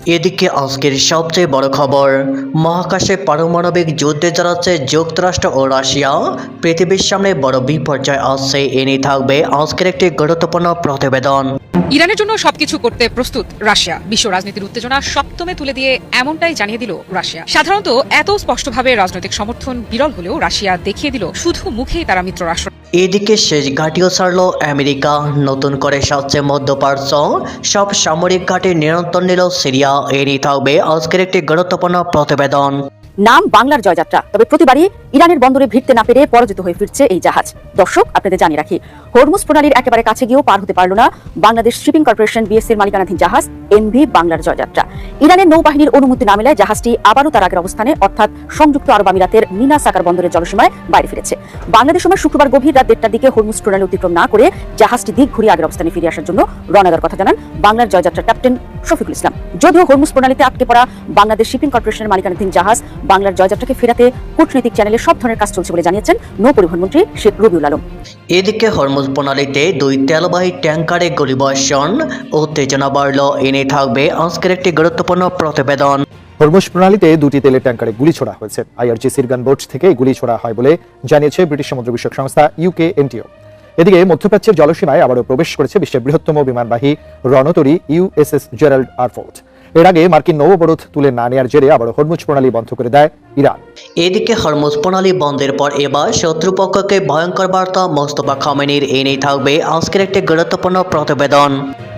এদিকে আজকের সবচেয়ে বড় খবর, মহাকাশে পারমাণবিক যুদ্ধে জড়াচ্ছে যুক্তরাষ্ট্র ও রাশিয়া। পৃথিবীর সামনে বড় বিপর্যয় আসছে, এ নিয়ে থাকবে আজকের একটি গুরুত্বপূর্ণ প্রতিবেদন। ইরানের জন্য সবকিছু করতে প্রস্তুত রাশিয়া। বিশ্ব রাজনীতির উত্তেজনা সপ্তমে তুলে দিয়ে এমনটাই জানিয়ে দিল রাশিয়া। সাধারণত এত স্পষ্টভাবে রাজনৈতিক সমর্থন বিরল হলেও রাশিয়া দেখিয়ে দিল শুধু মুখেই তারা মিত্র রাষ্ট্র। এদিকে শেষ ঘাঁটিও ছাড়ল আমেরিকা, নতুন করে সাজছে মধ্যপ্রাচ্য, সব সামরিক ঘাঁটি নিয়ন্ত্রণ নিল সিরিয়া। এ নিয়ে থাকবে আজকের একটি গুরুত্বপূর্ণ প্রতিবেদন। নাম বাংলার জয়যাত্রা, তবে প্রতিবারই ইরানের বন্দরে ভিড়তে না পেরে পরাজিত হয়ে ফিরছে এই জাহাজ। দর্শক, আপনাদের জানিয়ে রাখি, হরমুজ প্রণালীর একেবারে কাছে গিয়েও পার হতে পারল না বাংলাদেশ শিপিং কর্পোরেশন বিএসসির মালিকানাধীন জাহাজ এমভি বাংলার জয়যাত্রা। ইরানের নৌবাহিনীর অনুমতি না মেলায় জাহাজটি আবারও তার আগের অবস্থানে অর্থাৎ সংযুক্ত আরব আমিরাতের মিনা সাকার বন্দরের জলসীমায় বাইরে ফিরেছে। বাংলাদেশ সময় শুক্রবার গভীর রাত 1টার দিকে হরমুজ প্রণালী অতিক্রম না করে জাহাজটি দিক ঘুরিয়ে আগের অবস্থানে ফিরে আসার জন্য রওনা দেওয়ার কথা জানান বাংলার জয়যাত্রার ক্যাপ্টেন শফিকুল ইসলাম। যদিও হরমুজ প্রণালীতে আটকে পড়া বাংলাদেশ শিপিং কর্পোরেশনের মালিকানাধীন জাহাজ বাংলার জয়যাত্রাকে ফেরাতে কূটনৈতিক চ্যানেলে সব ধরনের কাজ চলছে বলে জানিয়েছেন নৌ পরিবহন মন্ত্রী শেখ রবিউল আলম। এদিকে হরমুজ প্রণালীতে 2 তেলবাহী ট্যাঙ্কারে গুলিবর্ষণ, উত্তেজনা বাড়ল। এ নিয়ে থাকবে আজকের একটি গুরুত্বপূর্ণ প্রতিবেদন। হরমুজ প্রণালীতে 2টি তেলের ট্যাঙ্কারে গুলি ছোড়া হয়েছে। আইআরজিসির গানবোট থেকে গুলি ছোড়া হয় বলে জানিয়েছে ব্রিটিশ সমুদ্র বিষয়ক সংস্থা ইউকেএনটিও। এদিকে মধ্যপ্রাচ্যের জলসীমায় আবারও প্রবেশ করেছে বিশ্বের বৃহত্তম বিমানবাহী রণতরী ইউএসএস জেরাল্ড আর ফোর্ড। এর আগে মার্কিন নৌ অবরোধ তুলে না নেওয়ার জেরে আবারও হরমুজ প্রণালী বন্ধ করে দেয় ইরান। এদিকে হরমুজ প্রণালী বন্ধের পর এবার শত্রুপক্ষকে ভয়ঙ্কর বার্তা মোস্তফা খামেনির। এ নিয়ে থাকবে আজকের একটি গুরুত্বপূর্ণ প্রতিবেদন।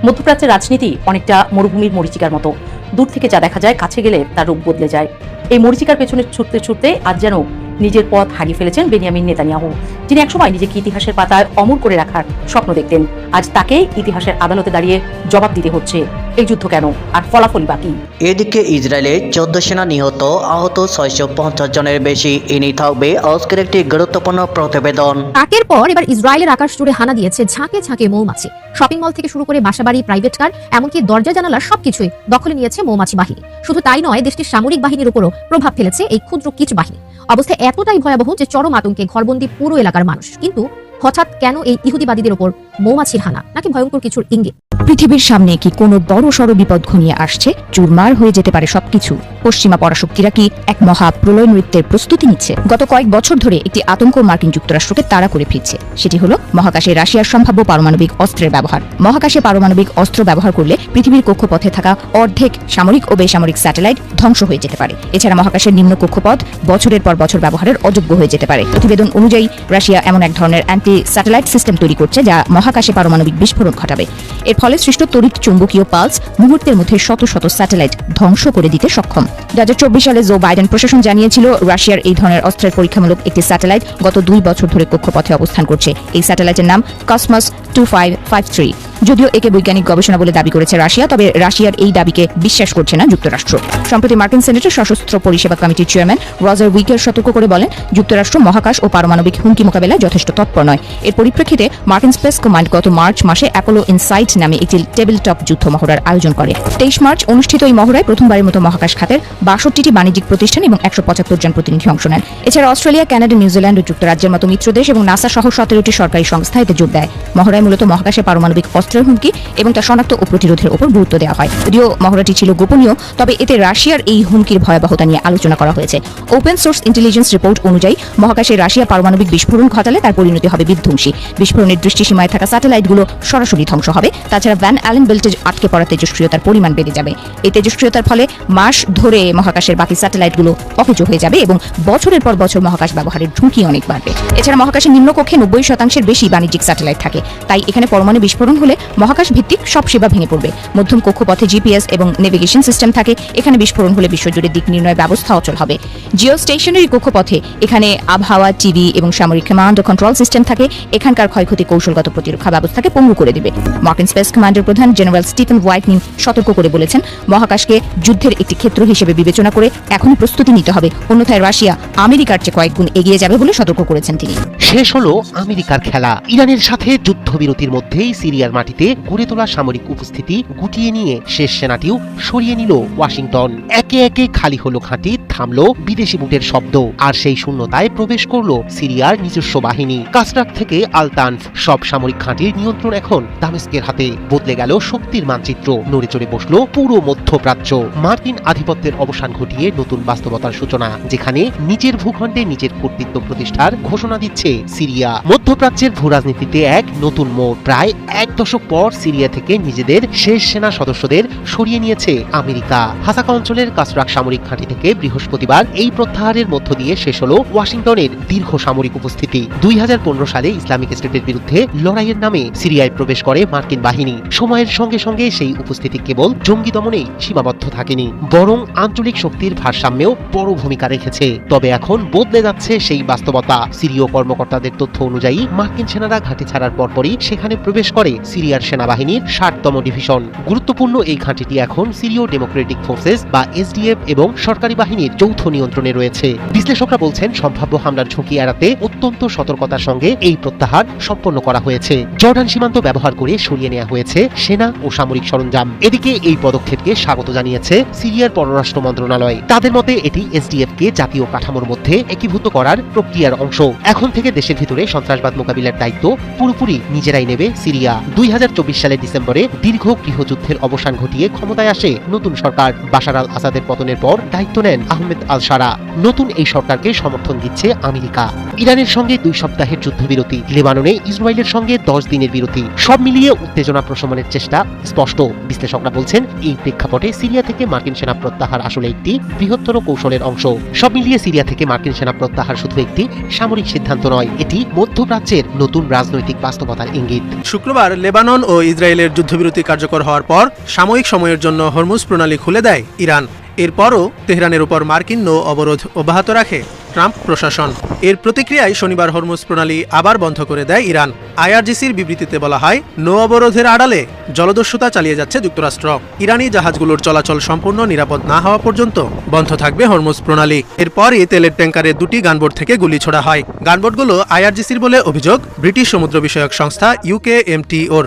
মধ্যপ্রাচ্যের রাজনীতি অনেকটা মরুভূমির মরিচিকার মতো, দূর থেকে যা দেখা যায় কাছে গেলে তার রূপ বদলে যায়। এই মরিচিকার পেছনে ছুটতে ছুটতে আজ যেন নিজের পথ হারিয়ে ফেলেছেন বেনিয়ামিন নেতানিয়াহু, যিনি একসময় নিজেকে ইতিহাসের পাতায় অমর করে রাখার স্বপ্ন দেখতেন। আজ তাকেই ইতিহাসের আদালতে দাঁড়িয়ে জবাব দিতে হচ্ছে এই যুদ্ধ কেন, আর ফলাফল বাকি। এদিকে ইসরায়েলের 14 সেনা নিহত, আহত 650 জনের বেশি। এ নিয়ে থাকবে আজকের একটি গুরুত্বপূর্ণ প্রতিবেদন। একের পর এবার ইসরায়েলের আকাশ জুড়ে হানা দিয়েছে ঝাঁকে ঝাঁকে মৌমাছি। শপিং মল থেকে শুরু করে বাসাবাড়ি, প্রাইভেট কার, এমনকি দরজা জানালা সবকিছুই দখলে নিয়েছে মৌমাছি বাহিনী। শুধু তাই নয়, দেশটির সামরিক বাহিনীর উপরও প্রভাব ফেলেছে এই ক্ষুদ্র কিচ বাহিনী। অবস্থা এতটাই ভয়াবহ যে চরম আতঙ্কে ঘরবন্দি পুরো এলাকার মানুষ। কিন্তু হঠাৎ কেন এই ইহুদিবাদীদের উপর মৌমাছির হানা, নাকি ভয়ঙ্কর কিছুর ইঙ্গিত? পৃথিবীর সামনে কি কোনো বড় সড় বিপদ ঘনিয়ে আসছে? চুরমার হয়ে যেতে পারে সবকিছু। পশ্চিমা পরাশক্তিরা কি এক মহা প্রলয় নৃত্যের প্রস্তুতি নিচ্ছে? গত কয়েক বছর ধরে একটি আতঙ্ক মার্কিন যুক্তরাষ্ট্রকে তাড়া করে ফিরছে। সেটি হলো মহাকাশে রাশিয়ার সম্ভাব্য পারমাণবিক অস্ত্রের ব্যবহার। মহাকাশে পারমাণবিক অস্ত্র ব্যবহার করলে পৃথিবীর কক্ষপথে থাকা অর্ধেক সামরিক ও বেসামরিক স্যাটেলাইট ধ্বংস হয়ে যেতে পারে। এছাড়া মহাকাশের নিম্ন কক্ষপথ বছরের পর বছর ব্যবহারের অযোগ্য হয়ে যেতে পারে। প্রতিবেদন অনুযায়ী রাশিয়া এমন এক ধরনের অ্যান্টি স্যাটেলাইট সিস্টেম তৈরি করছে যা মহাকাশে পারমাণবিক বিস্ফোরণ ঘটাবে। এর ফলে সৃষ্ট তড়িৎ চুম্বকীয় পালস মুহূর্তের মধ্যে শত শত স্যাটেলাইট ধ্বংস করে দিতে সক্ষম। 2024 সালে জো বাইডেন প্রশাসন জানিয়েছিল রাশিয়ার এই ধরনের অস্ত্রের পরীক্ষামূলক একটি স্যাটেলাইট গত 2 বছর ধরে কক্ষপথে অবস্থান করছে। এই স্যাটেলাইটের নাম কসমস 2553। যদিও একে বৈজ্ঞানিক গবেষণা বলে দাবি করেছে রাশিয়া, তবে রাশিয়ার এই দাবিকে বিশ্বাস করছে না যুক্তরাষ্ট্র। সম্প্রতি মার্কিন সেনেটের সশস্ত্র পরিষেবা কমিটির চেয়ারম্যান রজার উইকের সতর্ক করে বলেন, যুক্তরাষ্ট্র মহাকাশ ও পারমাণবিক হুমকি মোকাবেলায় যথেষ্ট তৎপর নয়। এর পরিপ্রেক্ষিতে মার্কিন স্পেস কমান্ড গত মার্চ মাসে অ্যাপোলো ইনসাইট নামে একটি টেবিল টপ যুদ্ধ মহড়ার আয়োজন করে। 23 মার্চ অনুষ্ঠিত এই মহড়ায় প্রথমবারের মতো মহাকাশ খাতের 62টি বাণিজ্যিক প্রতিষ্ঠান এবং 175 জন প্রতিনিধি অংশ নেন। এছাড়া অস্ট্রেলিয়া, কানাডা, নিউজিল্যান্ড ও যুক্তরাজ্যের মতো মিত্র দেশ এবং নাসা সহ 17টি সরকারি সংস্থা এতে যোগ দেয়। মহড়ায় মূলত মহাকাশে পারমাণবিক অস্ত্রের হুমকি এবং তা শনাক্ত ও প্রতিরোধের উপর গুরুত্ব দেওয়া হয়। যদিও মহড়াটি ছিল গোপনীয়, তবে এতে রাশিয়ার এই হুমকির ভয়াবহতা নিয়ে আলোচনা করা হয়েছে। ওপেন সোর্স ইন্টেলিজেন্স রিপোর্ট অনুযায়ী মহাকাশে রাশিয়া পারমাণবিক বিস্ফোরণ ঘটালে তার পরিণতি হবে বিধ্বংসী। বিস্ফোরণের দৃষ্টিসীমায় থাকা স্যাটেলাইটগুলো সরাসরি ধ্বংস হবে। তাছাড়া ভ্যান অ্যালেন বেল্টে আটকে পড়া তেজস্ক্রিয়তার পরিমাণ বেড়ে যাবে। এই তেজস্ক্রিয়তার ফলে মাস ধরে মহাকাশের বাকি স্যাটেলাইটগুলো অকেজো হয়ে যাবে এবং বছরের পর বছর মহাকাশ ব্যবহারের ঝুঁকি অনেক বাড়বে। এছাড়া মহাকাশের নিম্নকক্ষে 90% বেশি বাণিজ্যিক স্যাটেলাইট থাকে, তাই এখানে পরমাণু বিস্ফোরণ হলে মহাকাশ ভিত্তিক সব সেবা ভেঙে পড়বে। মধ্যম কক্ষপথে জিপিএস এবং নেভিগেশন সিস্টেম থাকে, এখানে বিস্ফোরণ হলে বিশ্বজুড়ে দিক নির্ণয় ব্যবস্থা অচল হবে। জিও স্টেশনারি কক্ষপথে এখানে আবহাওয়া, টিভি এবং সামরিক কমান্ড ও কন্ট্রোল সিস্টেম থাকে, এখানকার ক্ষয়ক্ষতি কৌশলগত প্রতিরক্ষা ব্যবস্থাকে পঙ্গু করে দেবে। মার্কিন স্পেস কমান্ডের প্রধান জেনারেল স্টিফেন হোয়াইটনিং সতর্ক করে বলেছেন, মহাকাশকে যুদ্ধের একটি ক্ষেত্র হিসেবে বিবেচনা করে এখনই প্রস্তুতি নিতে হবে, অন্যথায় রাশিয়া আমেরিকার চেয়ে কয়েক গুণ এগিয়ে যাবে বলে সতর্ক করেছেন তিনি। শেষ হলো আমেরিকার খেলা। ইরানের সাথে যুদ্ধবিরতির মধ্যেই সিরিয়ার মাটিতে গড়ে তোলা সামরিক উপস্থিতি গুটিয়ে নিয়ে শেষ সেনাটিও সরিয়ে নিল ওয়াশিংটন। একে একে খালি হলো ঘাঁটি, থামলো বিদেশি বুটের শব্দ, আর সেই শূন্যতায় প্রবেশ করলো সিরিয়ার নিজস্ব বাহিনী। কাসরা ইরাক থেকে আলতানফ সব সামরিক ঘাঁটির নিয়ন্ত্রণ এখন দামেস্কের হাতে। বদলে গেল শক্তির মানচিত্র, নড়ে চড়ে বসলো পুরো মধ্যপ্রাচ্য। মার্কিন আধিপত্যের অবসান ঘটিয়ে নতুন বাস্তবতার সূচনা, যেখানে নিজের ভূখণ্ডে নিজের কর্তৃত্ব প্রতিষ্ঠার ঘোষণা দিচ্ছে সিরিয়া। মধ্যপ্রাচ্যের ভূরাজনীতিতে এক নতুন মোড়। প্রায় এক দশক পর সিরিয়া থেকে নিজেদের শেষ সেনা সদস্যদের সরিয়ে নিয়েছে আমেরিকা। হাসাকা অঞ্চলের কাসরাক সামরিক ঘাঁটি থেকে বৃহস্পতিবার এই প্রত্যাহারের মধ্য দিয়ে শেষ হল ওয়াশিংটনের দীর্ঘ সামরিক উপস্থিতি। 2015 সালে ইসলামিক স্টেটের বিরুদ্ধে লড়াইয়ের নামে সিরিয়ায় প্রবেশ করে মার্কিন বাহিনী। সময়ের সঙ্গে সঙ্গে সেই উপস্থিতি কেবল জঙ্গি দমনেই সীমাবদ্ধ থাকেনি, বরং আঞ্চলিক শক্তির ভারসাম্যেও বড় ভূমিকা রেখেছে। তবে এখন বদলে যাচ্ছে সেই বাস্তবতা। সিরীয় কর্মকর্তাদের তথ্য অনুযায়ী মার্কিন সেনারা ঘাঁটি ছাড়ার পরপরই সেখানে প্রবেশ করে সিরিয়ার সেনাবাহিনীর 60তম ডিভিশন। গুরুত্বপূর্ণ এই ঘাঁটিটি এখন সিরিয় ডেমোক্রেটিক ফোর্সেস বা এসডিএফ এবং সরকারি বাহিনীর যৌথ নিয়ন্ত্রণে রয়েছে। বিশ্লেষকরা বলছেন, সম্ভাব্য হামলার ঝুঁকি এড়াতে অত্যন্ত সতর্কতার সঙ্গে এই প্রত্যাহার সম্পন্ন করা হয়েছে। জর্ডান সীমান্ত ব্যবহার করে সরিয়ে নেওয়া হয়েছে সেনা ও সামরিক সরঞ্জাম। এদিকে এই পদক্ষেপকে স্বাগত জানিয়েছে সিরিয়ার পররাষ্ট্র মন্ত্রণালয়। তাদের মতে এটি এসডিএফ কে জাতীয় কাঠামোর মধ্যে একীভূত করার প্রক্রিয়ার অংশ। এখন থেকে দেশের ভিতরে সন্ত্রাসবাদ মোকাবিলার দায়িত্ব পুরোপুরি নিজেরাই নেবে সিরিয়া। 2024 সালের ডিসেম্বরে দীর্ঘ গৃহযুদ্ধের অবসান ঘটিয়ে ক্ষমতায় আসে নতুন সরকার। বাশার আল আসাদের পতনের পর দায়িত্ব নেন আহমেদ আল সারা। নতুন এই সরকারকে সমর্থন দিচ্ছে আমেরিকা। ইরানের সঙ্গে 2 সপ্তাহের যুদ্ধবিরতি, লেবাননে ইসরায়েলের সঙ্গে 10 দিনের বিরতি, সব মিলিয়ে উত্তেজনা প্রশমনের চেষ্টা স্পষ্ট। বিশ্লেষকরা বলছেন, এই প্রেক্ষাপটে সিরিয়া থেকে মার্কিন সেনা প্রত্যাহার আসলে একটি বৃহত্তর কৌশলের অংশ। সব মিলিয়ে সিরিয়া থেকে মার্কিন সেনা প্রত্যাহার শুধু একটি সামরিক সিদ্ধান্ত নয়, এটি মধ্যপ্রাচ্যের নতুন রাজনৈতিক বাস্তবতার ইঙ্গিত। শুক্রবার লেবানন ও ইসরায়েলের যুদ্ধবিরতি কার্যকর হওয়ার পর সাময়িক সময়ের জন্য হরমুজ প্রণালী খুলে দেয় ইরান। এরপরও তেহরানের উপর মার্কিন নৌ অবরোধ অব্যাহত রাখে ট্রাম্প প্রশাসন। এর প্রতিক্রিয়ায় শনিবার হরমুজ প্রণালী আবার বন্ধ করে দেয় ইরান। আইআরজিসির বিবৃতিতে বলা হয়, নৌ অবরোধের আড়ালে জলদস্যুতা চালিয়ে যাচ্ছে যুক্তরাষ্ট্র। ইরানি জাহাজগুলোর চলাচল সম্পূর্ণ নিরাপদ না হওয়া পর্যন্ত বন্ধ থাকবে হরমুজ প্রণালী। এরপরই তেলের ট্যাঙ্কারে 2টি গানবোট থেকে গুলি ছোড়া হয়। গানবোটগুলো আইআরজিসির বলে অভিযোগ ব্রিটিশ সমুদ্র বিষয়ক সংস্থা UKMTOর।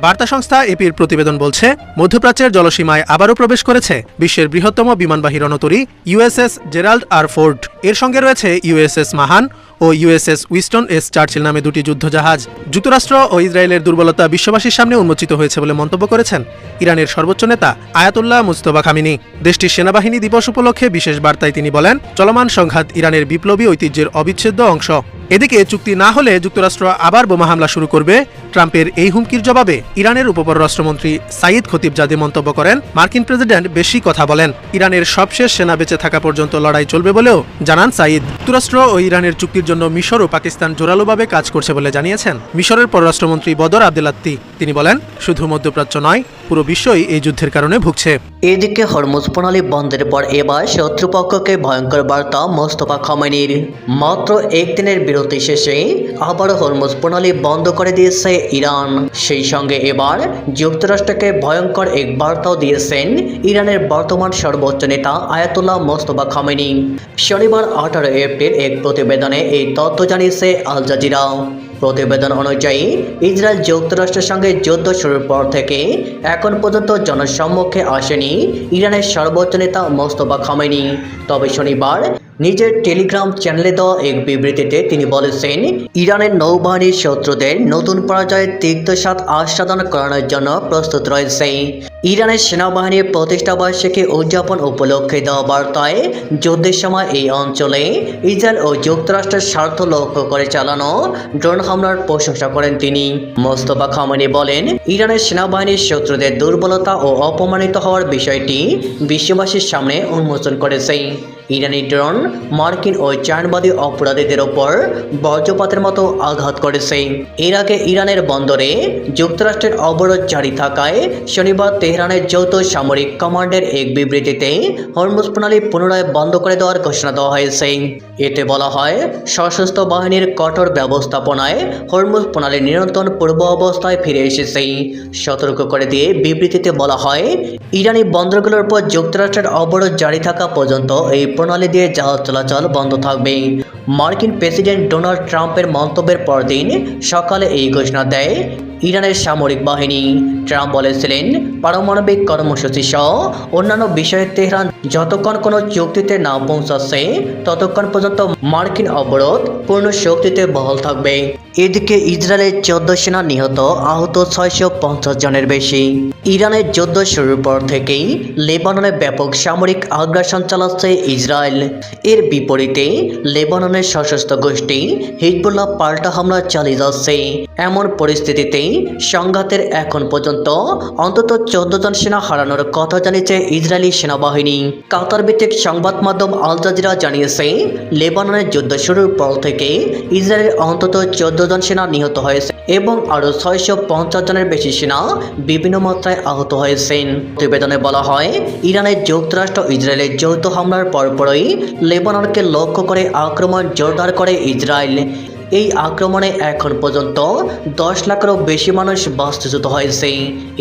বার্তা সংস্থা এপির প্রতিবেদন বলছে, মধ্যপ্রাচ্যের জলসীমায় আবারও প্রবেশ করেছে বিশ্বের বৃহত্তম বিমানবাহী রণতরী USS জেরাল্ড আর ফোর্ড। এর সঙ্গে রয়েছে USS মাহান ও USS উইস্টন এস চার্চিল নামে 2টি যুদ্ধজাহাজ। যুক্তরাষ্ট্র ও ইসরায়েলের দুর্বলতা বিশ্ববাসীর সামনে উন্মোচিত হয়েছে বলে মন্তব্য করেছেন ইরানের সর্বোচ্চ নেতা আয়াতুল্লাহ মুজতবা খামিনি। দেশটির সেনাবাহিনী দিবস উপলক্ষে বিশেষ বার্তায় তিনি বলেন, চলমান সংঘাত ইরানের বিপ্লবী ঐতিহ্যের অবিচ্ছেদ্য অংশ। এদিকে চুক্তি না হলে যুক্তরাষ্ট্র আবার বোমা হামলা শুরু করবে। ট্রাম্পের এই হুমকির জবাবে ইরানের উপপররাষ্ট্রমন্ত্রী সাইদ খতিবজাদে মন্তব্য করেন, মার্কিন প্রেসিডেন্ট বেশি কথা বলেন, ইরানের সবশেষ সেনা বেঁচে থাকা পর্যন্ত লড়াই চলবে বলেও জানান সাইদ। যুক্তরাষ্ট্র ও ইরানের চুক্তির জন্য মিশর ও পাকিস্তান জোরালোভাবে কাজ করছে বলে জানিয়েছেন মিশরের পররাষ্ট্রমন্ত্রী বদর আবদেলাত্তি। তিনি বলেন, শুধু মধ্যপ্রাচ্য নয়, পুরো বিশ্বই এই যুদ্ধের কারণে ভুগছে। এদিকে হরমুজ প্রণালী বন্ধের পর এবার শত্রুপক্ষকে ভয়ঙ্কর বার্তা মোস্তফা খামেনির। মাত্র 1 দিনের বিরতি শেষে আবারও হরমুজ প্রণালী বন্ধ করে দিয়েছে ইরান। সেই সঙ্গে এবার যুক্তরাষ্ট্রকে ভয়ঙ্কর এক বার্তাও দিয়েছেন ইরানের বর্তমান সর্বোচ্চ নেতা আয়াতুল্লাহ মোস্তফা খামেনি। শনিবার 18 এপ্রিল এক প্রতিবেদনে এই তথ্য জানিয়েছে আল জাজিরা। প্রতিবেদন অনুযায়ী ইসরায়েল যুক্তরাষ্ট্রের সঙ্গে যুদ্ধ শুরুর পর থেকে এখন পর্যন্ত জনসম্মুখে আসেনি ইরানের সর্বোচ্চ নেতা মোস্তফা খামেনি। তবে শনিবার নিজের টেলিগ্রাম চ্যানেলে দেওয়া এক বিবৃতিতে তিনি বলেছেন, ইরানের নৌবাহিনীর শত্রুদের নতুন পরাজয়ের তিক্তস্বাদ আস্বাদন করানোর জন্য প্রস্তুত রয়েছে। ইরানের সেনাবাহিনীর প্রতিষ্ঠাবার্ষিকী উদযাপন উপলক্ষে দেওয়া বার্তায় যুদ্ধের সময় এই অঞ্চলে ইসরায়েল ও যুক্তরাষ্ট্রের স্বার্থ লক্ষ্য করে চালানো ড্রোন হামলার প্রশংসা করেন তিনি। মোস্তফা খামেনি বলেন, ইরানের সেনাবাহিনীর শত্রুদের দুর্বলতা ও অপমানিত হওয়ার বিষয়টি বিশ্ববাসীর সামনে উন্মোচন করেছে। ইরানি ড্রোন মার্কিন ও চায়নাবাদী অপরাধীদের ওপর বজ্রপাতের মতো আঘাত করেছে। এর আগে ইরানের বন্দরে যুক্তরাষ্ট্রের অবরোধ জারি থাকায় শনিবার তেহরানের যৌথ সামরিক কমান্ডের এক বিবৃতিতে হরমুজ প্রণালী পুনরায় বন্ধ করে দেওয়ার ঘোষণা দেওয়া হয়েছে। এতে বলা হয়, সশস্ত্র বাহিনীর কঠোর ব্যবস্থাপনায় হরমুজ প্রণালীর নিয়ন্ত্রণ পূর্ব অবস্থায় ফিরে এসেছে। সতর্ক করে দিয়ে বিবৃতিতে বলা হয়, ইরানি বন্দরগুলোর উপর যুক্তরাষ্ট্রের অবরোধ জারি থাকা পর্যন্ত এই প্রণালী দিয়ে জাহাজ চলাচল বন্ধ থাকবে। মার্কিন প্রেসিডেন্ট ডোনাল্ড ট্রাম্পের মন্তব্যের পরদিন সকালে এই ঘোষণা দেয় ইরানের সামরিক বাহিনী। ট্রাম্প বলেছিলেন, পারমাণবিক কর্মসূচি সহ অন্যান্য বিষয়ে তেহরান যতক্ষণ কোনো চুক্তিতে না পৌঁছাচ্ছে ততক্ষণ পর্যন্ত মার্কিন অবরোধ পূর্ণ শক্তিতে বহাল থাকবে। এদিকে ইসরায়েলের 14 সেনা নিহত, আহত 650 জনের বেশি। ইরানের যুদ্ধ শুরুর পর থেকেই লেবাননে ব্যাপক সামরিক আগ্রাসন চালাচ্ছে ইসরায়েল। এর বিপরীতে লেবাননের সশস্ত্র গোষ্ঠী হিজবুল্লাহ পাল্টা হামলা চালিয়ে যাচ্ছে। এমন পরিস্থিতিতে সংঘাতের এখন পর্যন্ত অন্তত 14 জন সেনা হারানোর কথা জানিয়েছে ইসরায়েলি সেনাবাহিনী। কাতার ভিত্তিক সংবাদ মাধ্যম আল জাজিরা জানিয়েছে, লেবাননের যুদ্ধ শুরুর পর থেকে ইসরায়েলের অন্তত 14 জন সেনা নিহত হয়েছে এবং আরও 650 জনের বেশি সেনা বিভিন্ন মাত্রায় আহত হয়েছেন। প্রতিবেদনে বলা হয়, ইরানের যুক্তরাষ্ট্র ইসরায়েলের যৌথ হামলার পরপরই লেবাননকে লক্ষ্য করে আক্রমণ জোরদার করে ইসরায়েল। এই আক্রমণে এখন পর্যন্ত 10 লাখেরও বেশি মানুষ বাস্তুচ্যুত হয়েছে।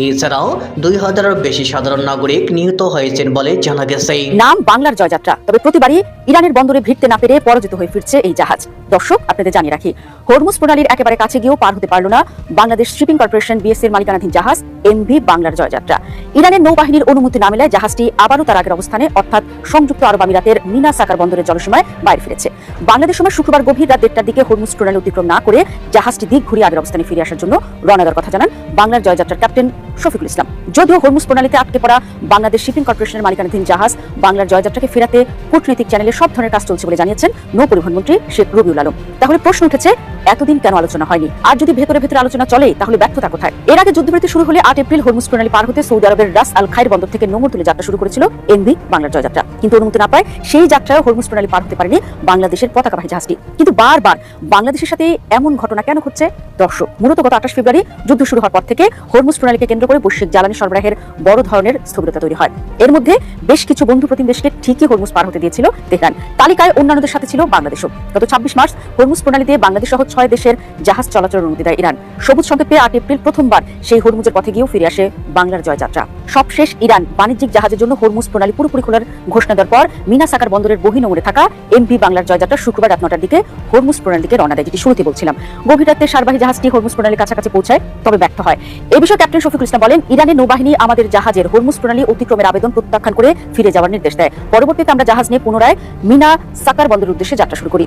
এছাড়াও 2000-এরও বেশি সাধারণ নাগরিক নিহত হয়েছেন বলে জানা গেছে। নাম বাংলার জয়যাত্রা, তবে প্রতিবারই ইরানের বন্দরে ভিড়তে না পেরে পরাজিত হয়ে ফিরছে এই জাহাজ। দর্শক, আপনাদের জানিয়ে রাখি, হরমুজ প্রণালীর একেবারে কাছে গিয়েও পার হতে পারল না বাংলাদেশ শিপিং কর্পোরেশন বিএসসি এর মালিকানাধীন জাহাজ এমভি বাংলার জয়যাত্রা। ইরানের নৌবাহিনীর অনুমতি না মেলায় জাহাজটি আবারও তার আগের অবস্থানে অর্থাৎ সংযুক্ত আরব আমিরাতের মিনা সাকার বন্দরের জলসীমায় বাইরে ফিরেছে। বাংলাদেশ সময় শুক্রবার গভীর রাত 1টার দিকে হরমুজ প্রণালী অতিক্রম না করে জাহাজটি দিক ঘুরিয়ে আগের অবস্থানে ফিরে আসার জন্য রওনা দেওয়ার কথা জানান বাংলার জয়যাত্রার ক্যাপ্টেন শফিকুল ইসলাম। যদিও হরমুজ প্রণালীতে আটকে পড়া বাংলাদেশ শিপিং কর্পোরেশনের মালিকানাধীন জাহাজ বাংলার জয়যাত্রাকে ফেরাতে কূটনৈতিক চ্যানেলে সব ধরনের কাজ চলছে বলে জানিয়েছেন নৌ পরিবহন মন্ত্রী শেখ রবিউল আলম। তাহলে প্রশ্ন উঠেছে, এতদিন কেন আলোচনা হয়নি? আর যদি ভেতরে ভেতরে আলোচনা চলে তাহলে ব্যর্থতা কোথায়? এর আগে যুদ্ধবিরতি শুরু হলে 8 এপ্রিল হরমুজ প্রণালী পার হতে সৌদি আরবের রাস আল খাইর বন্দর থেকে নোঙর তুলে যাত্রা শুরু করেছিল এমভি বাংলার জয়যাত্রা। কিন্তু অনুমতি না পায় সেই যাত্রায় হরমুজ প্রণালী পার হতে পারেনি বাংলাদেশের পতাকাবাহী জাহাজটি। কিন্তু বারবার বাংলাদেশের সাথে এমন ঘটনা কেন ঘটছে? দর্শক, মূলত গত 28 ফেব্রুয়ারি যুদ্ধ শুরু হওয়ার পর থেকে হরমুজ প্রণালীকে কেন্দ্র করে বৈশ্বিক জ্বালানি সরবরাহের বড় ধরনের স্থবিরতা তৈরি হয়। এর মধ্যে বেশ কিছু বন্ধু প্রতিম দেশকে ঠিকই হরমুজ পার হতে দিয়েছিল তেহরান। তালিকায় অন্যান্যদের সাথে ছিল বাংলাদেশও। গত 26 মার্চ হরমুজ প্রণালী দিয়ে বাংলাদেশ সহ 6 দেশের জাহাজ চলাচলের অনুমতি দেয় ইরান। সবুজ সংকেত পেয়ে 8 এপ্রিল প্রথমবার সেই হরমুজের পথে গিয়েও ফিরে আসে বাংলার জয়যাত্রা। সবশেষ ইরান বাণিজ্যিক জাহাজের জন্য হরমুজ প্রণালী পুরোপুরি খোলার ঘোষণা দেওয়ার পর মিনা সাকার বন্দরের বহির্নোঙরে থাকা এমভি বাংলার জয়যাত্রা শুক্রবার রাত 9টার দিকে হরমুজ প্রণালী দিকে রওনা দেয়, যেটি শুরুতে বলছিলাম। গভীর রাতে সারবাহী জাহাজটি হরমুজ প্রণালীর কাছাকাছি পৌঁছায়, তবে ব্যর্থ হয়। এই বিষয়ে ক্যাপ্টেন শফিকুল ইসলাম বলেন, ইরানের নৌবাহিনী আমাদের জাহাজের হরমুজ প্রণালী অতিক্রমের আবেদন প্রত্যাখ্যান করে ফিরে যাওয়ার নির্দেশ দেয়। পরবর্তীতে আমরা জাহাজ নিয়ে পুনরায় মিনা সাকার বন্দরের উদ্দেশ্যে যাত্রা শুরু করি।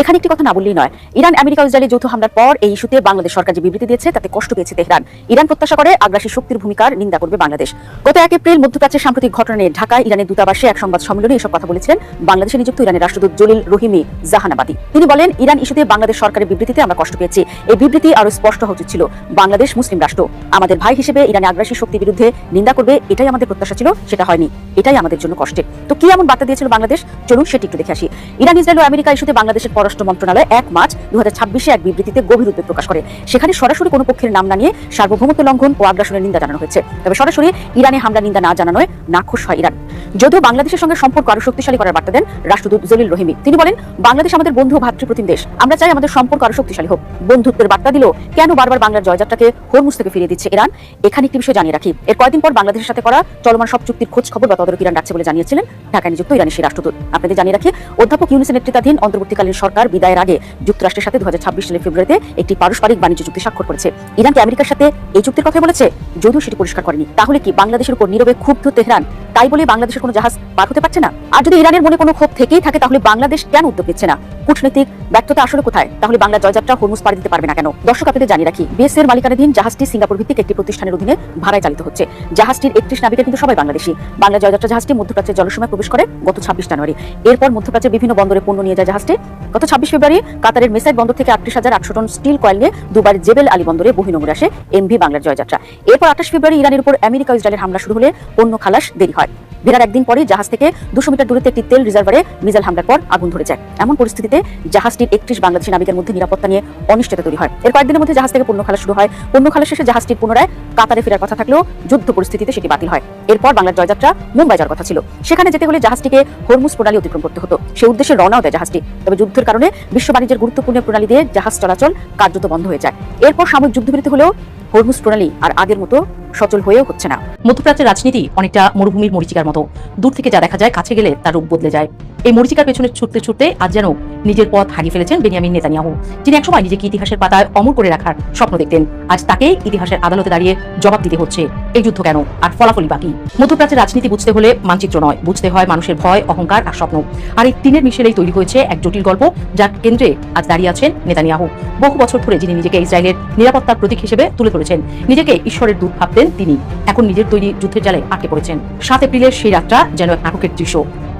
এখানে একটি কথা না বললেই নয়, ইরান আমেরিকা ইসরায়েলের যৌথ হামলার পর এই ইস্যুতে বাংলাদেশ সরকার যে বিবৃতি দিয়েছে তাতে কষ্ট পেয়েছে তেহরান। ইরান প্রত্যাশা করে আগ্রাসী শক্তির ভূমিকার নিন্দা করবে বাংলাদেশ। গত 1 এপ্রিল মধ্যপ্রাচ্যের সাম্প্রতিক ঘটনা নিয়ে ঢাকায় ইরানের দূতাবাসে এক সংবাদ সম্মেলনে এসব কথা বলেছিলেন বাংলাদেশে নিযুক্ত ইরানের রাষ্ট্রদূত জলিল রহিমি জাহানাবাদী। তিনি বলেন, ইরান ইস্যুতে বাংলাদেশ সরকারের বিবৃতিতে আমরা কষ্ট পেয়েছি। এই বিবৃতি আরো স্পষ্ট হওয়া উচিত ছিল। বাংলাদেশ মুসলিম রাষ্ট্র, আমাদের ভাই হিসেবে ইরানের আগ্রাসী শক্তির বিরুদ্ধে নিন্দা করবে, এটাই আমাদের প্রত্যাশা ছিল, সেটা হয়নি। এটাই আমাদের জন্য কষ্টের। তো কি এমন বার্তা দিয়েছিল বাংলাদেশ? চলুন সেটি একটু দেখে আসি। ইরান, ইসরায়েল ও আমেরিকা ইস্যুতে বাংলাদেশের পররাষ্ট্র মন্ত্রণালয় 1 মার্চ 2026 এক বিবৃতিতে গভীর উদ্বেগ প্রকাশ করে। সেখানে সরাসরি কোনো পক্ষের নাম না নিয়ে সার্বভৌমত্ব লঙ্ঘন ও আগ্রাসনের নিন্দা জানানো হয়েছে। তবে সরাসরি ইরানে হামলা নিন্দা না জানানোয় নাখুশ হয় ইরান। যদিও বাংলাদেশের সঙ্গে সম্পর্ক আরো শক্তিশালী করার বার্তা দেন রাষ্ট্রদূত জলিল রহিমি। তিনি বলেন, বাংলাদেশ আমাদের বন্ধু ও ভাতৃপ্রতিম দেশ, আমরা চাই আমাদের সম্পর্ক আরো শক্তিশালী হোক। বন্ধুত্বের বার্তা দিল কেন বারবার বাংলার জয়যাত্রাকে হরমুজ থেকে ফিরিয়ে দিচ্ছে ইরান? এখানে একটি বিষয় জানিয়ে রাখি, এর কয়েকদিন পর বাংলাদেশের সাথে করা চলমান সব চুক্তির খোঁজ খবর বা তদারকি ইরান রাখছে বলে জানিয়েছিলেন ঢাকায় নিযুক্ত ইরানের সেই রাষ্ট্রদূত। আপনাদের জানিয়ে রাখি, অধ্যাপক ইউনূসের নেতৃত্বাধীন অন্তর্বর্তীকালীন সরকার বিদায়ের আগে যুক্তরাষ্ট্রের সাথে 2026 সালের ফেব্রুয়ারিতে একটি পারস্পরিক বাণিজ্য চুক্তি স্বাক্ষর করেছে। ইরান কি আমেরিকার সাথে এই চুক্তির কথা বলেছে? যদিও সেটি পরিষ্কার করেনি। তাহলে কি বাংলাদেশের উপর নীরবে ক্ষুব্ধ তেহরান, তাই বলে বাংলাদেশের কোনো জাহাজ পার হতে পারছে না? আর যদি ইরানের মনে কোনো ক্ষোভ থেকেই থাকে তাহলে বাংলাদেশ কেন উদ্যোগ নিচ্ছে না? কূটনৈতিক ব্যর্থতা আসলে কোথায়? তাহলে বাংলা জয়যাত্রা হরমুজ পাড়ি দিতে পারবে না কেন? দর্শক, আপনাদের জানিয়ে রাখি, বিএসসি এর মালিকানাধীন জাহাজটি সিঙ্গাপুর ভিত্তিক একটি প্রতিষ্ঠানের অধীনে ভাড়ায় চালিত হচ্ছে। জাহাজটির 31 নাবিকের কিন্তু সবাই বাংলাদেশি। বাংলা জয়যাত্রা জাহাজটি মধ্যপ্রাচ্যের জলসীমায় প্রবেশ করে গত 26 জানুয়ারি। এরপর মধ্যপ্রাচ্যের বিভিন্ন বন্দরে পণ্য নিয়ে যায় জাহাজটি। গত 26 ফেব্রুয়ারি কাতারের মেসাইড বন্দর থেকে 38,800 টন স্টিল কয়েল নিয়ে দুবাইয়ের জেবেল আলী বন্দরে বহির্নোঙরে আসে এমভি বাংলার জয়যাত্রা। এরপর 28 ফেব্রুয়ারি ইরানের উপর আমেরিকা ও ইসরায়েলের হামলা শুরু হলে পণ্য খালাস দেরি হয়। ভেড়ার একদিন পরে জাহাজ থেকে 200 মিটার দূরত্বে একটি তেল রিজার্ভারে মিসাইল হামলার পর আগুন ধরে যায়। এমন পরিস্থিতিতে জাহাজটির 31 বাংলাদেশি নাবিকের মধ্যে নিরাপত্তা নিয়ে অনিশ্চয়তা তৈরি হয়। এর কয়েকদিনের মধ্যে জাহাজ থেকে পণ্য খালাস শুরু হয়। পণ্য খালাস শেষে জাহাজটির পুনরায় কাতারে ফেরার কথা থাকলেও যুদ্ধ পরিস্থিতিতে সেটি বাতিল হয়। এরপর বাংলার জয়যাত্রা মুম্বাই যাওয়ার কথা ছিল। সেখানে যেতে হলে জাহাজটিকে হরমুজ প্রণালী অতিক্রম করতে হতো। সে উদ্দেশ্যে রওনাও দেয় জাহাজটি। তবে যুদ্ধের কারণে বিশ্ব বাণিজ্যের গুরুত্বপূর্ণ প্রণালী দিয়ে জাহাজ চলাচল কার্যত বন্ধ হয়ে যায়। এরপর সাময়িক যুদ্ধবিরতি হলেও হরমুজ প্রণালী আর আগের মতো সচল হয়েও হচ্ছে না। মধ্যপ্রাচ্যের রাজনীতি অনেকটা মরুভূমির মরীচিকার মতো, দূর থেকে যা দেখা যায় কাছে গেলে তার রূপ বদলে যায়। এই মরিচিকার পেছনে ছুটতে ছুটতে আজ যেন নিজের পথ হারিয়ে ফেলেছেন বেনিয়ামিন নেতানিয়াহু, যিনি একসময় নিজেকে ইতিহাসের পাতায় অমর করে রাখার স্বপ্ন দেখতেন। আজ তাকেই ইতিহাসের আদালতে দাঁড়িয়ে জবাব দিতে হচ্ছে এই যুদ্ধ কেন আর ফলাফলই বাকি। মধ্যপ্রাচ্যের রাজনীতি বুঝতে হলে মানচিত্র নয়, বুঝতে হয় মানুষের ভয়, অহংকার আর স্বপ্ন। আর এই তিনের মিশেলেই তৈরি হয়েছে এক জটিল গল্প, যার কেন্দ্রে আজ দাঁড়িয়ে আছেন নেতানিয়াহু। বহু বছর ধরে যিনি নিজেকে ইসরায়েলের নিরাপত্তার প্রতীক হিসেবে তুলে ধরেছেন, নিজেকে ঈশ্বরের দূত ভাবতেন, তিনি এখন নিজের তৈরি যুদ্ধের জালে আটকে পড়েছেন। 7 এপ্রিলের সেই রাতটা যেন এক নাটকের দৃশ্য।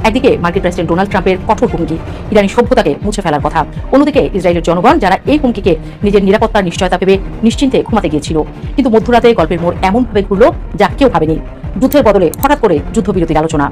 একদিকে মার্কিন প্রেসিডেন্ট ডোনাল্ড ট্রাম্পের কঠোর হুমকি, ইরানি সভ্যতাকে মুছে ফেলার কথা। অন্যদিকে ইসরায়েলের জনগণ, যারা এই হুমকিকে নিজের নিরাপত্তার নিশ্চয়তা ভেবে নিশ্চিন্তে ঘুমাতে গিয়েছিল। কিন্তু মধ্যরাতে গল্পের মোড় এমনভাবে ঘুরল যা কেউ ভাবেনি। যুদ্ধের বদলে হঠাৎ করে যুদ্ধবিরতির আলোচনা।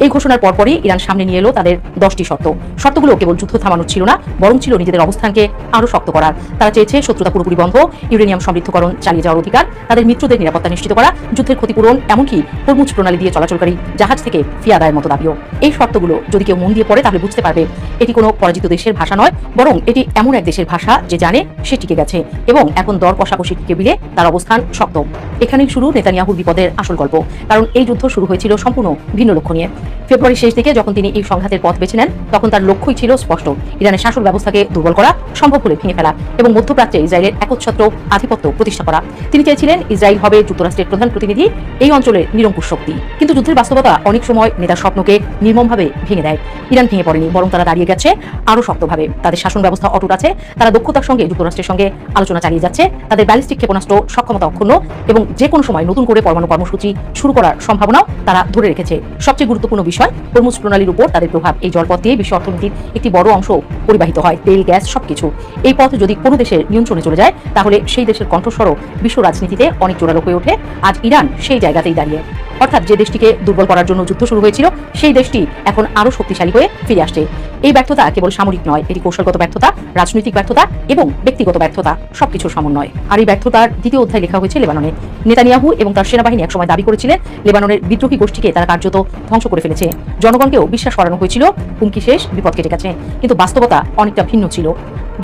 এই ঘোষণার পরপরই ইরান সামনে নিয়ে এলো তাদের 10টি শর্ত। শর্তগুলো কেবল যুদ্ধ থামানোর ছিল না, বরং ছিল নিজেদের অবস্থানকে আরো শক্ত করার। তারা চেয়েছে শত্রুতা পুরোপুরি বন্ধ, ইউরেনিয়াম সমৃদ্ধকরণ চালিয়ে যাওয়ার অধিকার, তাদের মিত্রদের নিরাপত্তা নিশ্চিত করা, যুদ্ধের ক্ষতিপূরণ, এমনকি হরমুজ প্রণালী দিয়ে চলাচলকারী জাহাজ থেকে ফি আদায়ের মতো দাবিও। এই শর্তগুলো যদি কেউ মন দিয়ে পড়ে তাহলে বুঝতে পারবে এটি কোনো পরাজিত দেশের ভাষা নয়, বরং এটি এমন এক দেশের ভাষা যে জানে সে টিকে গেছে এবং এখন দর কষাকষির টেবিলে তার অবস্থান শক্ত। এখানেই শুরু নেতানিয়াহুর বিপদের আসল গল্প, কারণ এই যুদ্ধ শুরু হয়েছিল সম্পূর্ণ ভিন্ন লক্ষ্য নিয়ে। ফেব্রুয়ারি শেষ দিকে যখন তিনি এই সংঘাতের পথ বেছে নেন, তখন তার লক্ষ্যই ছিল স্পষ্ট: ইরানের শাসন ব্যবস্থাকে দুর্বল করা, সম্ভব হলে ভেঙে ফেলা এবং মধ্যপ্রাচ্যে ইসরায়েলের একচ্ছত্র আধিপত্য প্রতিষ্ঠা করা। তিনি চেয়েছিলেন ইসরায়েল হবে যুক্তরাষ্ট্রের প্রধান প্রতিনিধি, এই অঞ্চলের নিরঙ্কুশ শক্তি। কিন্তু যুদ্ধের বাস্তবতা অনেক সময় নেতার স্বপ্নকে নির্মমভাবে ভেঙে দেয়। ইরান ভেঙে পড়েনি, বরং তারা দাঁড়িয়ে গেছে আরো শক্তভাবে। তাদের শাসন ব্যবস্থা অটুট আছে, তারা দক্ষতার সঙ্গে যুক্তরাষ্ট্রের সঙ্গে আলোচনা চালিয়ে যাচ্ছে, তাদের ব্যালিস্টিক ক্ষেপণাস্ত্র সক্ষমতা অক্ষুণ্ণ এবং যে কোনো সময় নতুন করে পরমাণু কর্মসূচি শুরু করার সম্ভাবনাও তারা ধরে রেখেছে। সবচেয়ে গুরুত্বপূর্ণ বিষয়, হরমুজ প্রণালীর উপর তাদের প্রভাব। এই জলপথ দিয়ে বিশ্ব অর্থনীতির একটি বড় অংশ পরিবাহিত হয়, তেল, গ্যাস সবকিছু। এই পথ যদি কোনো দেশের নিয়ন্ত্রণে চলে যায়, তাহলে সেই দেশের কণ্ঠস্বরও বিশ্ব রাজনীতিতে অনেক জোরালো হয়ে ওঠে। আজ ইরান সেই জায়গাতেই দাঁড়িয়ে, অর্থাৎ যে দেশটিকে দুর্বল করার জন্য যুদ্ধ শুরু হয়েছিল, সেই দেশটি এখন আরো শক্তিশালী হয়ে ফিরে আসছে। এই ব্যর্থতা কেবল সামরিক নয়, এটি কৌশলগত ব্যর্থতা, রাজনৈতিক ব্যর্থতা এবং ব্যক্তিগত ব্যর্থতা, সবকিছুর সমন্বয়। আর এই ব্যর্থতার দ্বিতীয় অধ্যায় লেখা হয়েছে লেবাননে। নেতানিয়াহু এবং তার সেনাবাহিনী একসময় দাবি করেছিলেন লেবাননের বিদ্রোহী গোষ্ঠীকে তারা কার্যত ধ্বংস করে ফেলেছে। জনগণকেও বিশ্বাস করানো হয়েছিল হুমকি শেষ, বিপদ কেটে গেছে। কিন্তু বাস্তবতা অনেকটা ভিন্ন ছিল।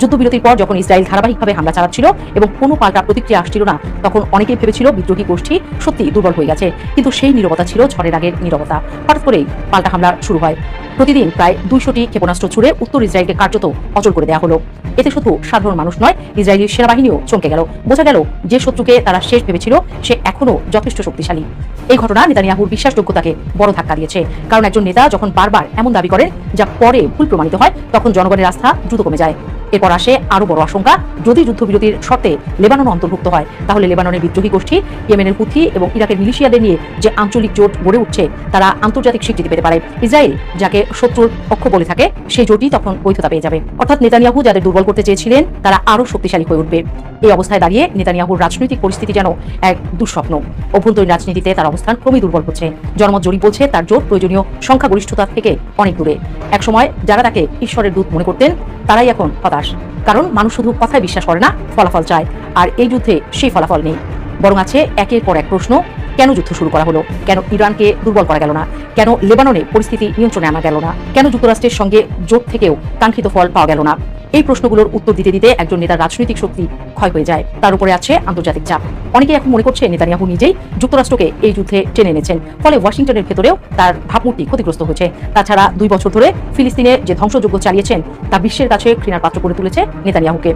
যুদ্ধবিরতির পর যখন ইসরায়েল ধারাবাহিকভাবে হামলা চালাচ্ছিল এবং কোনো পাল্টা প্রতিক্রিয়া আসছিল না, তখন অনেকেই ভেবেছিল বিদ্রোহী গোষ্ঠী সত্যি দুর্বল হয়ে গেছে। কিন্তু সেই নীরবতা ছিল ঝড়ের আগের নীরবতা। হঠাৎ করেই পাল্টা হামলা শুরু হয়। প্রতিদিন প্রায় 200টি ক্ষেপণাস্ত্র ছুড়ে উত্তর ইসরায়েলকে কার্যত অচল করে দেওয়া হলো। এতে শুধু সাধারণ মানুষ নয়, ইসরায়েলি সেনাবাহিনীও চমকে গেল। বোঝা গেল যে শত্রুকে তারা শেষ ভেবেছিল সে এখনো যথেষ্ট শক্তিশালী। এই ঘটনা নেতানিয়াহুর বিশ্বাসযোগ্যতাকে বড় ধাক্কা দিয়েছে, কারণ একজন নেতা যখন বারবার এমন দাবি করেন যা পরে ভুল প্রমাণিত হয়, তখন জনগণের আস্থা দ্রুত কমে যায়। এরপর আসে আরো বড় আশঙ্কা, যদি যুদ্ধবিরতির শর্তে লেবানন অন্তর্ভুক্ত হয়, তাহলে লেবাননের বিদ্রোহী গোষ্ঠী, ইয়েমেনের হুথি এবং ইরাকের মিলিশিয়াদের নিয়ে যে আঞ্চলিক জোট গড়ে উঠছে, তারা আন্তর্জাতিক স্বীকৃতি পেতে পারে। ইসরায়েল, যাকে শত্রুর পক্ষ বলে থাকে, সেই জোটই তখন বৈধতা পেয়ে যাবে। অর্থাৎ নেতানিয়াহু যাদের দুর্বল করতে চেয়েছিলেন, তারা আরো শক্তিশালী হয়ে উঠবে। এই অবস্থায় দাঁড়িয়ে নেতানিয়াহুর রাজনৈতিক পরিস্থিতি যেন এক দুঃস্বপ্ন। অভ্যন্তরীণ রাজনীতিতে তার অবস্থান ক্রমেই দুর্বল হচ্ছে। জনমত জরিপ বলছে তার জোট প্রয়োজনীয় সংখ্যাগরিষ্ঠতা থেকে অনেক দূরে। একসময় যারা তাকে ঈশ্বরের দূত মনে করতেন, তারাই এখন হতাশ, কারণ মানুষ শুধু কথায় বিশ্বাস করে না, ফলাফল চায়। আর এই যুদ্ধে সেই ফলাফল নেই, বরং আছে একের পর এক প্রশ্ন। কেন যুদ্ধ শুরু করা হলো? কেন ইরানকে দুর্বল করা গেল না? কেন লেবাননে পরিস্থিতি নিয়ন্ত্রণে আনা গেল না? কেন যুক্তরাষ্ট্রের সঙ্গে জোট থেকেও কাঙ্ক্ষিত ফল পাওয়া গেল না? এই প্রশ্নগুলোর উত্তর দিতে দিতে একজন নেতার রাজনৈতিক শক্তি ক্ষয় হয়ে যায়। তার উপরে আছে আন্তর্জাতিক চাপ। অনেকেই এখন মনে করছে নেতানিয়াহু নিজেই যুক্তরাষ্ট্রকে এই যুদ্ধে টেনে এনেছেন, ফলে ওয়াশিংটনের ভেতরেও তার ভাবমূর্তি ক্ষতিগ্রস্ত হয়েছে। তাছাড়া 2 বছর ধরে ফিলিস্তিনে যে ধ্বংসযজ্ঞ চালিয়েছেন, তা বিশ্বের কাছে ঘৃণার পাত্র করে তুলেছে নেতানিয়াহুকে,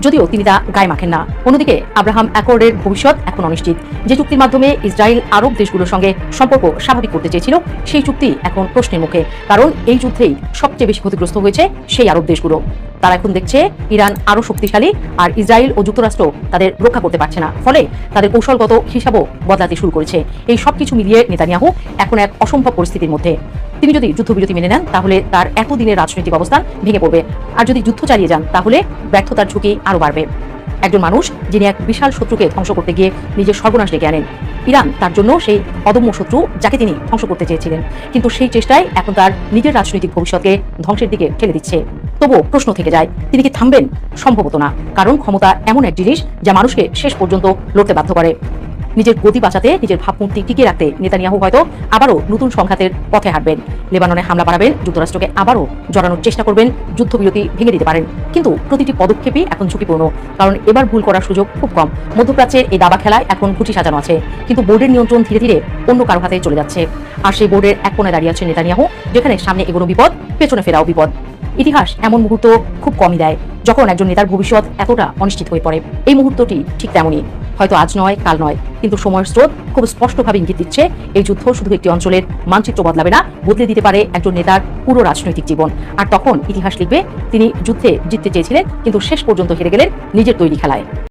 যদিও তিনি তা গায়ে মাখেন না। অন্যদিকে আব্রাহাম অ্যাকর্ডের ভবিষ্যৎ এখন অনিশ্চিত। যে চুক্তির মাধ্যমে ইসরায়েল আরব দেশগুলোর সঙ্গে সম্পর্ক স্বাভাবিক করতে চেয়েছিল, সেই চুক্তি এখন প্রশ্নের মুখে, কারণ এই যুদ্ধেই সবচেয়ে বেশি ক্ষতিগ্রস্ত হয়েছে সেই আরব দেশগুলো। তারা এখন দেখছে ইরান আরো শক্তিশালী, আর ইসরায়েল ও যুক্তরাষ্ট্র তাদের রক্ষা করতে পারছে না, ফলে তাদের কৌশলগত হিসাবও বদলাতে শুরু করেছে। এই সবকিছু মিলিয়ে নেতানিয়াহু এখন এক অসম্ভব পরিস্থিতির মধ্যে। তিনি যদি যুদ্ধবিরতি মেনে নেন, তাহলে তার এতদিনের রাজনৈতিক অবস্থান ভেঙে পড়বে, আর যদি যুদ্ধ চালিয়ে যান, তাহলে ব্যর্থতার ঝুঁকি আরো বাড়বে। একজন মানুষ যিনি এক বিশাল শত্রুকে ধ্বংস করতে গিয়ে নিজের সর্বনাশ ডেকে আনেন, ইরান তার জন্য সেই অদম্য শত্রু যাকে তিনি ধ্বংস করতে চেয়েছিলেন, কিন্তু সেই চেষ্টায় এখন তার নিজের রাজনৈতিক ভবিষ্যৎকে ধ্বংসের দিকে ঠেলে দিচ্ছে। তবুও প্রশ্ন থেকে যায়, তিনি কি থামবেন? সম্ভবত না, কারণ ক্ষমতা এমন এক জিনিস যা মানুষকে শেষ পর্যন্ত লড়তে বাধ্য করে। নিজের গতি বাঁচাতে, নিজের ভাবমূর্তি টিকিয়ে রাখতে নেতানিয়াহু হয়তো আবারও নতুন সংঘাতের পথে হাঁটবেন, লেবাননে হামলা বাড়াবেন, যুক্তরাষ্ট্রকে আবারও জড়ানোর চেষ্টা করবেন, যুদ্ধবিরতি ভেঙে দিতে পারেন। কিন্তু প্রতিটি পদক্ষেপই এখন ঝুঁকিপূর্ণ, কারণ এবার ভুল করার সুযোগ খুব কম। মধ্যপ্রাচ্যের এই দাবা খেলায় এখন খুঁটি সাজানো আছে, কিন্তু বোর্ডের নিয়ন্ত্রণ ধীরে ধীরে অন্য কারো হাতে চলে যাচ্ছে। আর সেই বোর্ডের এক কোণে দাঁড়িয়ে আছে নেতানিয়াহু, যেখানে সামনে এগোনো বিপদ, পেছনে ফেরাও বিপদ। ইতিহাস এমন মুহূর্ত খুব কমই দেয় যখন একজন নেতার ভবিষ্যৎ এতটা অনিশ্চিত হয়ে পড়ে। এই মুহূর্তটি ঠিক তেমনই, হয়তো আজ নয়, কাল নয়, কিন্তু সময়ের স্রোত খুব স্পষ্টভাবে ইঙ্গিত দিচ্ছে এই যুদ্ধ শুধু একটি অঞ্চলের মানচিত্র বদলাবে না, বদলে দিতে পারে একজন নেতার পুরো রাজনৈতিক জীবন। আর তখন ইতিহাস লিখবে, তিনি যুদ্ধে জিততে চেয়েছিলেন কিন্তু শেষ পর্যন্ত হেরে গেলেন নিজের তৈরি খেলায়।